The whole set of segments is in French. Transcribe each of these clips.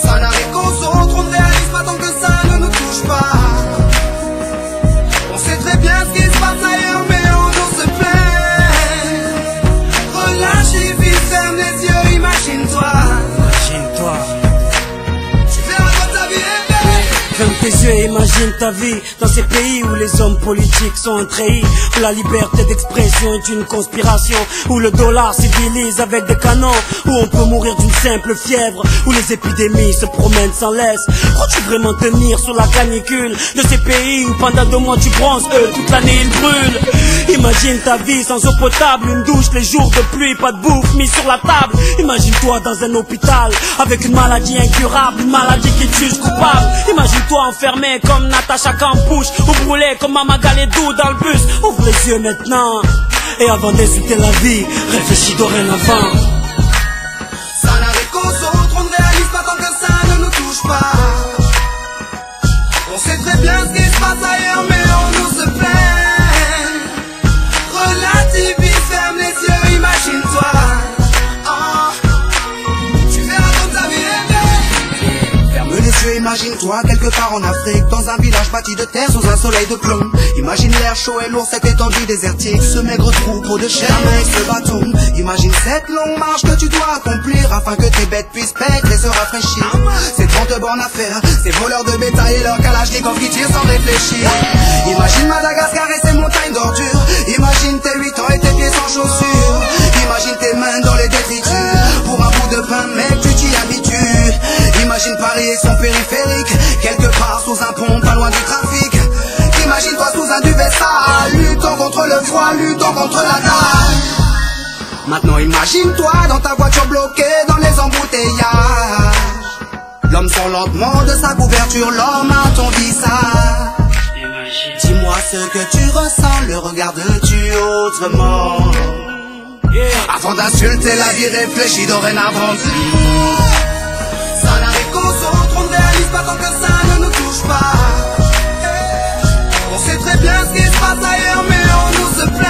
Ça n'arrive qu'aux autres, on ne réalise pas tant que ça ne nous touche pas. On sait très bien ce qui se passe ailleurs, mais on nous se plaît. Relâche et vis, ferme les yeux, imagine-toi. Imagine-toi. Tu verras quand ta vie est belle. Ferme tes yeux et imagine ta vie dans ces pays où les hommes politiques sont un treillis, où la liberté d'expression est une conspiration, où le dollar civilise avec des canons, où on peut mourir d'une simple fièvre, où les épidémies se promènent sans laisse. Crois-tu vraiment tenir sur la canicule de ces pays où pendant 2 mois tu bronzes, eux toute l'année ils brûlent? Imagine ta vie sans eau potable, une douche les jours de pluie, pas de bouffe mise sur la table. Imagine-toi dans un hôpital avec une maladie incurable, une maladie qui te juge coupable. Imagine-toi enfermé comme Natacha Campouche, ou brûlé comme Mama Galedou dans le bus. Ouvre les yeux maintenant, et avant d'insulter la vie, réfléchis dorénavant. Ça n'arrive qu'aux autres, on ne réalise pas tant que ça ne nous touche pas. On sait très bien ce qui se passe ailleurs, mais on nous se plaît. Relativise, ferme les yeux, imagine-toi. Tu verras comme ta vie est belle. Ferme les yeux, imagine-toi quelque part en Afrique, dans un village bâti de terre sous un soleil de plomb. Imagine l'air chaud et lourd, cette étendue désertique, ce maigre troupeau de chair avec ce bâton. Imagine cette longue marche que tu dois accomplir afin que tes bêtes puissent paître et se rafraîchir. Ces 30 bornes à faire, ces voleurs de bétail et leurs kalachnikovs qui tirent sans réfléchir. Imagine Madagascar et ses montagnes d'ordures. Imagine tes 8 ans et tes pieds sans chaussures. Imagine tes mains dans les détritus. Pour un bout de pain, mec, tu t'y habitues. Imagine Paris et son périphérique, quelque part sous un pont, pas loin du trafic. Imagine-toi sous un duvet sale, luttant contre le froid, luttant contre la dalle. Maintenant imagine-toi dans ta voiture bloquée dans les embouteillages. L'homme sort lentement de sa couverture, l'homme à ton visage. Dis-moi ce que tu ressens, le regardes-tu autrement? Avant d'insulter la vie, réfléchis dorénavant. Ça n'arrive qu'aux autres, on ne réalise pas tant que ça ne nous touche pas. On sait très bien ce qui se passe ailleurs, mais on nous se plaît.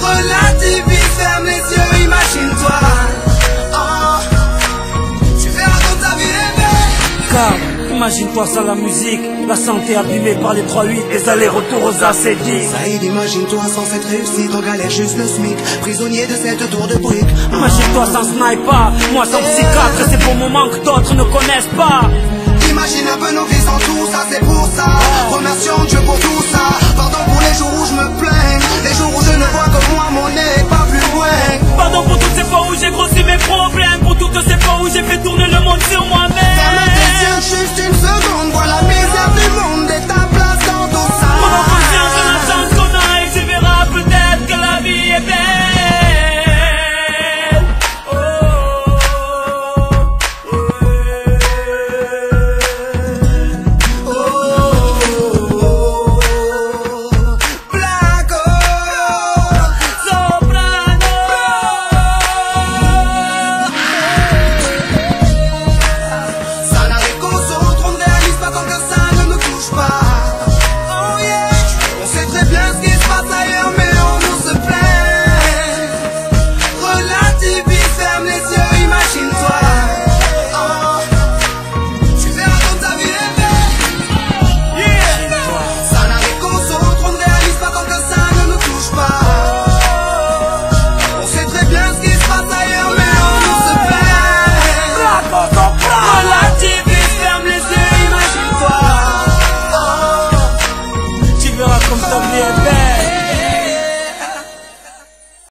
Relativise, ferme les yeux, imagine-toi. Tu verras comme ta vie est belle. Car imagine-toi sans la musique, la santé abîmée par les 3-8, les allers-retours aux acédiques. Saïd, imagine-toi sans cette réussite, en galère juste le SMIC, prisonnier de cette tour de briques. Imagine-toi sans sniper, moi sans psychiatre, ces beaux moments que d'autres ne connaissent pas. Imagine un peu nos vies sans tout ça, c'est pour ça. Remercions Dieu pour tout ça. Pardon pour les jours où je me plains.